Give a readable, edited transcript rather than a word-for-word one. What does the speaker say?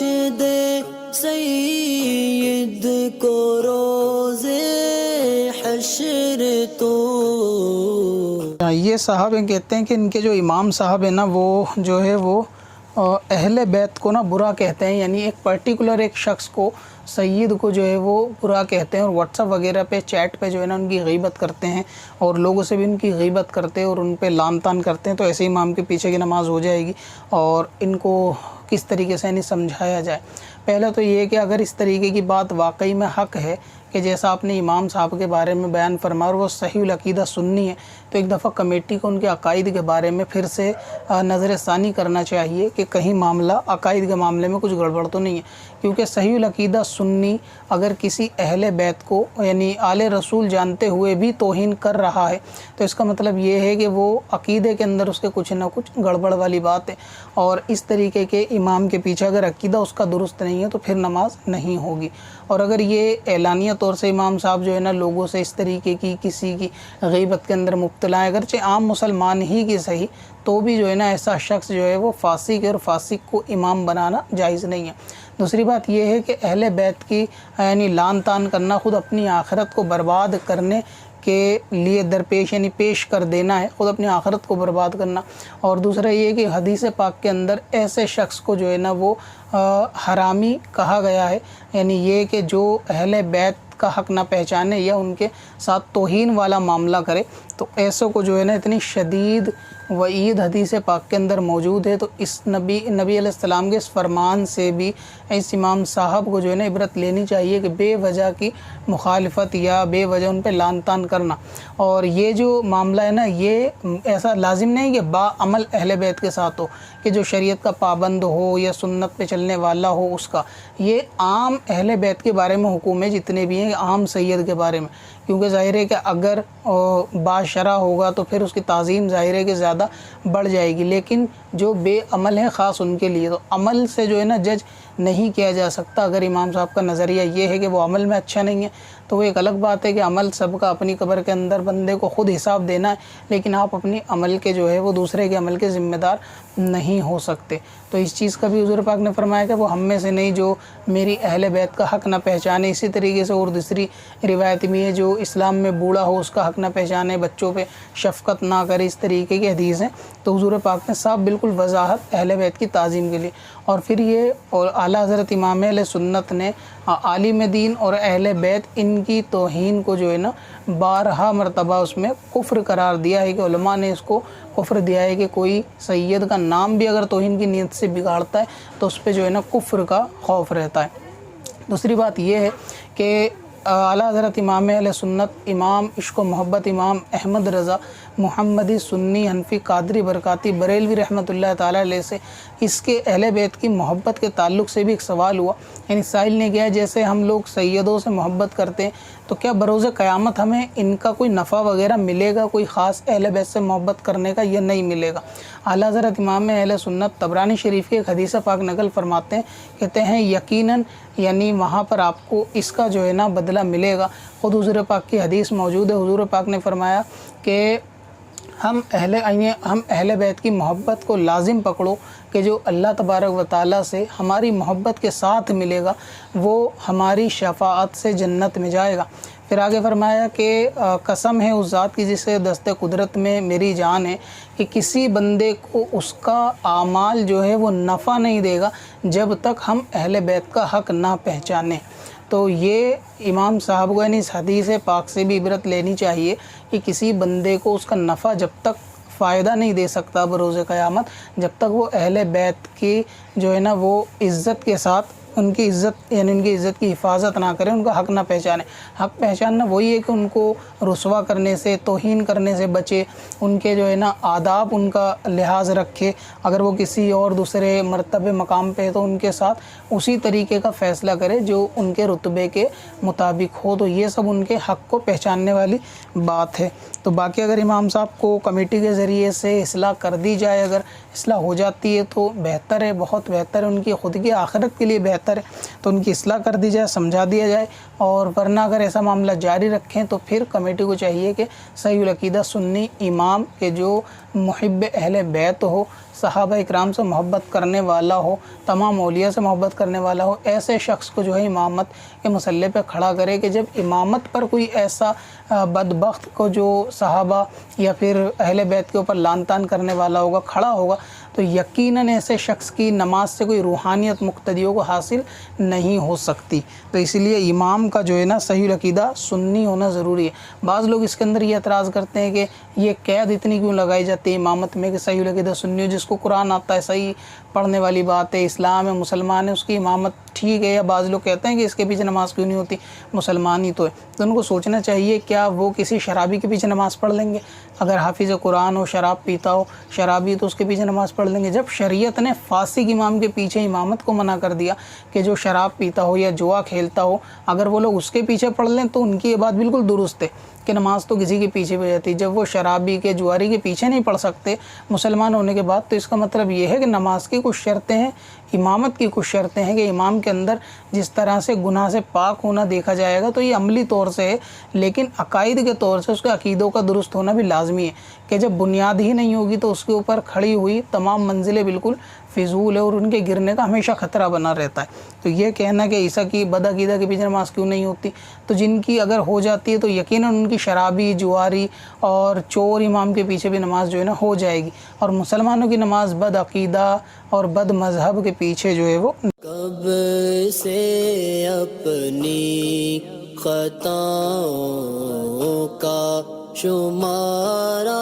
رشد سید کو روز حشر تو۔ یہ صاحب کہتے ہیں کہ ان کے جو امام صاحب ہیں نا وہ جو ہے وہ اہل بیت کو نا برا کہتے ہیں، یعنی ایک پرٹیکولر ایک شخص کو سید کو جو ہے وہ برا کہتے ہیں، اور واٹس ایپ وغیرہ پہ چیٹ پہ جو ہے نا ان کی غیبت کرتے ہیں اور لوگوں سے بھی ان کی غیبت کرتے ہیں اور ان پہ لعن طعن کرتے ہیں۔ تو ایسے امام کے پیچھے کی نماز ہو جائے گی، اور ان کو کس طریقے سے نہیں سمجھایا جائے۔ پہلا تو یہ کہ اگر اس طریقے کی بات واقعی میں حق ہے کہ جیسا آپ نے امام صاحب کے بارے میں بیان فرمایا اور وہ صحیح العقیدہ سنی ہے، تو ایک دفعہ کمیٹی کو ان کے عقائد کے بارے میں پھر سے نظر ثانی کرنا چاہیے کہ کہیں معاملہ عقائد کے معاملے میں کچھ گڑبڑ تو نہیں ہے، کیونکہ صحیح العقیدہ سنی اگر کسی اہل بیت کو یعنی آل رسول جانتے ہوئے بھی توہین کر رہا ہے تو اس کا مطلب یہ ہے کہ وہ عقیدے کے اندر اس کے کچھ نہ کچھ گڑبڑ والی بات ہے، اور اس طریقے کے امام کے پیچھے اگر عقیدہ اس کا درست نہیں ہے تو پھر نماز نہیں ہوگی۔ اور اگر یہ اعلانیہ طور سے امام صاحب جو ہے نا لوگوں سے اس طریقے کی کسی کی غیبت کے اندر مبتلا ہے، اگرچہ عام مسلمان ہی کی صحیح، تو بھی جو ہے نا ایسا شخص جو ہے وہ فاسق ہے، اور فاسق کو امام بنانا جائز نہیں ہے۔ دوسری بات یہ ہے کہ اہل بیت کی یعنی لعن طعن کرنا خود اپنی آخرت کو برباد کرنے کے لیے درپیش یعنی پیش کر دینا ہے، خود اپنی آخرت کو برباد کرنا۔ اور دوسرا یہ کہ حدیث پاک کے اندر ایسے شخص کو جو ہے نا وہ حرامی کہا گیا ہے، یعنی یہ کہ جو اہل بیت کا حق نہ پہچانے یا ان کے ساتھ توہین والا معاملہ کرے، تو ایسوں کو جو ہے نا اتنی شدید وعید حدیث پاک کے اندر موجود ہے۔ تو اس نبی علیہ السلام کے اس فرمان سے بھی اس امام صاحب کو جو ہے نا عبرت لینی چاہیے کہ بے وجہ کی مخالفت یا بے وجہ ان پہ لعن طعن کرنا، اور یہ جو معاملہ ہے نا یہ ایسا لازم نہیں کہ با عمل اہل بیت کے ساتھ ہو، کہ جو شریعت کا پابند ہو یا سنت پہ چلنے والا ہو اس کا، یہ عام اہل بیت کے بارے میں حکم ہے جتنے بھی ہیں، عام سید کے بارے میں، کیونکہ ظاہر ہے کہ اگر باشرع ہوگا تو پھر اس کی تعظیم ظاہر ہے کہ زیادہ بڑھ جائے گی، لیکن جو بے عمل ہے خاص ان کے لیے تو عمل سے جو ہے نا جج نہیں کیا جا سکتا۔ اگر امام صاحب کا نظریہ یہ ہے کہ وہ عمل میں اچھا نہیں ہے تو وہ ایک الگ بات ہے کہ عمل سب کا اپنی قبر کے اندر بندے کو خود حساب دینا ہے، لیکن آپ اپنی عمل کے جو ہے وہ دوسرے کے عمل کے ذمہ دار نہیں ہو سکتے۔ تو اس چیز کا بھی حضور پاک نے فرمایا کہ وہ ہم میں سے نہیں جو میری اہل بیت کا حق نہ پہچانے۔ اسی طریقے سے اور دوسری روایت میں ہے جو اسلام میں بوڑھا ہو اس کا حق نہ پہچانے، بچوں پہ شفقت نہ کرے، اس طریقے کی حدیث ہیں۔ تو حضور پاک نے صاحب بالکل وضاحت اہل بیت کی تعظیم کے لیے، اور پھر یہ اور اعلیٰ حضرت امام اہل سنت نے عالم دین اور اہل بیت ان کی توہین کو جو ہے نا بارہا مرتبہ اس میں کفر قرار دیا ہے، کہ علماء نے اس کو کفر دیا ہے کہ کوئی سید کا نام بھی اگر توہین کی نیت سے بگاڑتا ہے تو اس پہ جو ہے نا کفر کا خوف رہتا ہے۔ دوسری بات یہ ہے کہ اعلیٰ حضرت امام اہل سنت امام عشق و محبت امام احمد رضا محمدی سنی حنفی قادری برکاتی بریلوی رحمۃ اللہ تعالیٰ علیہ سے اس کے اہل بیت کی محبت کے تعلق سے بھی ایک سوال ہوا، یعنی سائل نے کیا جیسے ہم لوگ سیدوں سے محبت کرتے ہیں تو کیا بروز قیامت ہمیں ان کا کوئی نفع وغیرہ ملے گا، کوئی خاص اہل بیت سے محبت کرنے کا، یہ نہیں ملے گا۔ اعلیٰ حضرت امام اہل سنت طبرانی شریف کے ایک حدیث پاک نقل فرماتے ہیں، کہتے ہیں یقیناً یعنی وہاں پر آپ کو اس کا جو ہے نا بدلہ ملے گا۔ خود حضور پاک کی حدیث موجود ہے، حضور پاک نے فرمایا کہ ہم اہل بیت کی محبت کو لازم پکڑو کہ جو اللہ تبارک و تعالیٰ سے ہماری محبت کے ساتھ ملے گا وہ ہماری شفاعت سے جنت میں جائے گا۔ پھر آگے فرمایا کہ قسم ہے اس ذات کی جسے دست قدرت میں میری جان ہے کہ کسی بندے کو اس کا اعمال جو ہے وہ نفع نہیں دے گا جب تک ہم اہل بیت کا حق نہ پہچانیں۔ تو یہ امام صاحب کو یعنی اس حدیث پاک سے بھی عبرت لینی چاہیے کہ کسی بندے کو اس کا نفع جب تک فائدہ نہیں دے سکتا بروز قیامت جب تک وہ اہل بیت کی جو ہے نا وہ عزت کے ساتھ ان کی عزت یعنی ان کی عزت کی حفاظت نہ کریں، ان کا حق نہ پہچانے۔ حق پہچاننا وہی ہے کہ ان کو رسوا کرنے سے توہین کرنے سے بچے، ان کے جو ہے نا آداب ان کا لحاظ رکھے، اگر وہ کسی اور دوسرے مرتبے مقام پہ ہے تو ان کے ساتھ اسی طریقے کا فیصلہ کرے جو ان کے رتبے کے مطابق ہو۔ تو یہ سب ان کے حق کو پہچاننے والی بات ہے۔ تو باقی اگر امام صاحب کو کمیٹی کے ذریعے سے اصلاح کر دی جائے، اگر اصلاح ہو جاتی ہے تو بہتر ہے، بہت بہتر ہے، ان کی خود کی آخرت کے لیے بہتر ہے، تو ان کی اصلاح کر دی جائے، سمجھا دیا جائے۔ اور ورنہ اگر ایسا معاملہ جاری رکھیں تو پھر کمیٹی کو چاہیے کہ صحیح العقیدہ سنی امام کے جو محب اہل بیت ہو، صحابہ اکرام سے محبت کرنے والا ہو, تمام اولیاء سے محبت کرنے والا ہو, ایسے شخص کو جو ہے امامت کے مسئلے پہ کھڑا کرے کہ جب امامت پر کوئی ایسا بدبخت کو جو صحابہ یا پھر اہل بیت کے اوپر لعن طعن کرنے والا ہوگا کھڑا ہوگا, تو یقیناً ایسے شخص کی نماز سے کوئی روحانیت مقتدیوں کو حاصل نہیں ہو سکتی. تو اس لیے امام کا جو ہے نا صحیح العقیدہ سنی ہونا ضروری ہے. بعض لوگ اس کے اندر یہ اعتراض کرتے ہیں کہ یہ قید اتنی کیوں لگائی جاتی ہے امامت میں کہ صحیح العقیدہ سنی ہو, جس کو قرآن آتا ہے صحیح پڑھنے والی بات ہے, اسلام ہے, مسلمان ہے, اس کی امامت ٹھیک ہے. یا بعض لوگ کہتے ہیں کہ اس کے پیچھے نماز کیوں نہیں ہوتی, مسلمان ہی تو ہے. تو ان کو سوچنا چاہیے کیا وہ کسی شرابی کے پیچھے نماز پڑھ لیں گے؟ اگر حافظ قرآن ہو, شراب پیتا ہو, شرابی, تو اس کے پیچھے نماز پڑھ لیں گے؟ جب شریعت نے فاسق امام کے پیچھے امامت کو منع کر دیا کہ جو شراب پیتا ہو یا جوا کھیلتا ہو, اگر وہ لوگ اس کے پیچھے پڑھ لیں تو ان کی یہ بات بالکل درست ہے کہ نماز تو کسی کے پیچھے بھی جاتی. جب وہ شرابی کے, جواری کے پیچھے نہیں پڑھ سکتے مسلمان ہونے کے بعد, تو اس کا مطلب یہ ہے کہ نماز کی کچھ شرطیں ہیں, امامت کی کچھ شرطیں ہیں کہ امام کے اندر جس طرح سے گناہ سے پاک ہونا دیکھا جائے گا تو یہ عملی طور سے ہے, لیکن عقائد کے طور سے اس کے عقیدوں کا درست ہونا بھی لازمی ہے کہ جب بنیاد ہی نہیں ہوگی تو اس کے اوپر کھڑی ہوئی تمام منزلیں بالکل فضول ہے اور ان کے گرنے کا ہمیشہ خطرہ بنا رہتا ہے. تو یہ کہنا کہ عیسیٰ کی بدعقیدہ کے پیچھے نماز کیوں نہیں ہوتی, تو جن کی اگر ہو جاتی ہے تو یقیناً ان کی شرابی, جواری اور چور امام کے پیچھے بھی نماز جو ہے نا ہو جائے گی, اور مسلمانوں کی نماز بدعقیدہ اور بد مذہب کے پیچھے جو ہے وہ. کب سے اپنی خطاؤں کا شمارہ